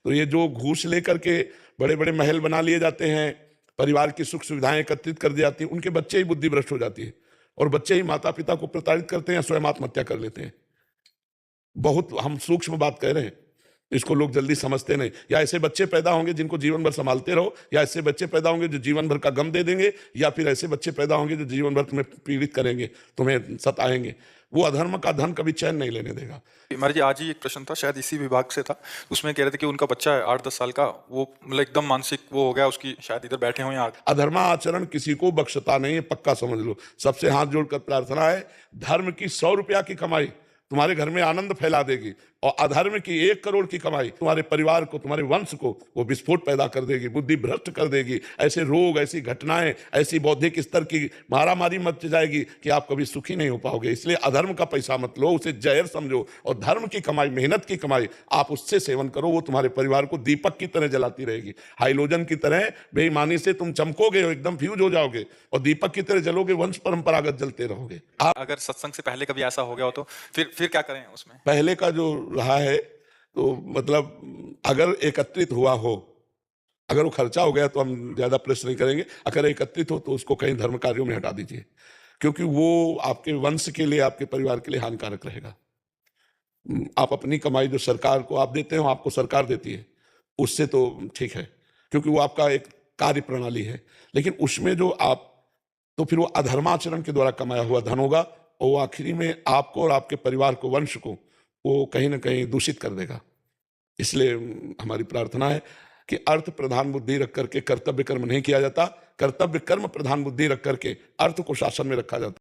तो ये जो घूस लेकर के बड़े बड़े महल बना लिए जाते हैं, परिवार की सुख सुविधाएं एकत्रित कर दी जाती हैं, उनके बच्चे ही बुद्धि भ्रष्ट हो जाती है और बच्चे ही माता पिता को प्रताड़ित करते हैं, स्वयं आत्महत्या कर लेते हैं। बहुत हम सूक्ष्म बात कह रहे हैं, इसको लोग जल्दी समझते नहीं। या ऐसे बच्चे पैदा होंगे जिनको जीवन भर संभालते रहो, या ऐसे बच्चे पैदा होंगे जो जीवन भर का गम दे देंगे, या फिर ऐसे बच्चे पैदा होंगे जो जीवन भर तुम्हें पीड़ित करेंगे, तुम्हें सताएंगे। वो अधर्म का धन कभी चैन नहीं लेने देगा। महाराज जी, आज ही एक प्रश्न था, शायद इसी विभाग से था, उसमें कह रहे थे कि उनका बच्चा है 8-10 साल का, वो मतलब एकदम मानसिक वो हो गया उसकी, शायद इधर बैठे हुए हैं। अधर्मा आचरण किसी को बख्शता नहीं है, पक्का समझ लो। सबसे हाथ जोड़कर प्रार्थना है, धर्म की 100 रुपया की कमाई तुम्हारे घर में आनंद फैला देगी, और अधर्म की 1 करोड़ की कमाई तुम्हारे परिवार को, तुम्हारे वंश को वो विस्फोट पैदा कर देगी, बुद्धि भ्रष्ट कर देगी। ऐसे रोग, ऐसी घटनाएं, ऐसी बौद्धिक स्तर की मारामारी मच जाएगी कि आप कभी सुखी नहीं हो पाओगे। इसलिए अधर्म का पैसा मत लो, उसे जहर समझो, और धर्म की कमाई, मेहनत की कमाई आप उससे सेवन करो। वो तुम्हारे परिवार को दीपक की तरह जलाती रहेगी, हाइलोजन की तरह। बेईमानी से तुम चमकोगे, एकदम फ्यूज हो जाओगे, और दीपक की तरह जलोगे, वंश परंपरागत जलते रहोगे। अगर सत्संग से पहले कभी ऐसा हो गया हो तो फिर क्या करें उसमें? पहले का जो रहा है, तो मतलब अगर एकत्रित हुआ हो, अगर वो खर्चा हो गया तो हम ज्यादा प्रश्न नहीं करेंगे। अगर एकत्रित हो तो उसको कहीं धर्म कार्यों में हटा दीजिए, क्योंकि वो आपके वंश के लिए, आपके परिवार के लिए हानिकारक रहेगा। आप अपनी कमाई जो सरकार को आप देते हो, आपको सरकार देती है, उससे तो ठीक है, क्योंकि वो आपका एक कार्य प्रणाली है। लेकिन उसमें जो आप, तो फिर वो अधर्माचरण के द्वारा कमाया हुआ धन होगा, और वो आखिरी में आपको और आपके परिवार को, वंश को, वो कहीं ना कहीं दूषित कर देगा। इसलिए हमारी प्रार्थना है कि अर्थ प्रधान बुद्धि रख करके कर्तव्य कर्म नहीं किया जाता, कर्तव्य कर्म प्रधान बुद्धि रख करके अर्थ को शासन में रखा जाता।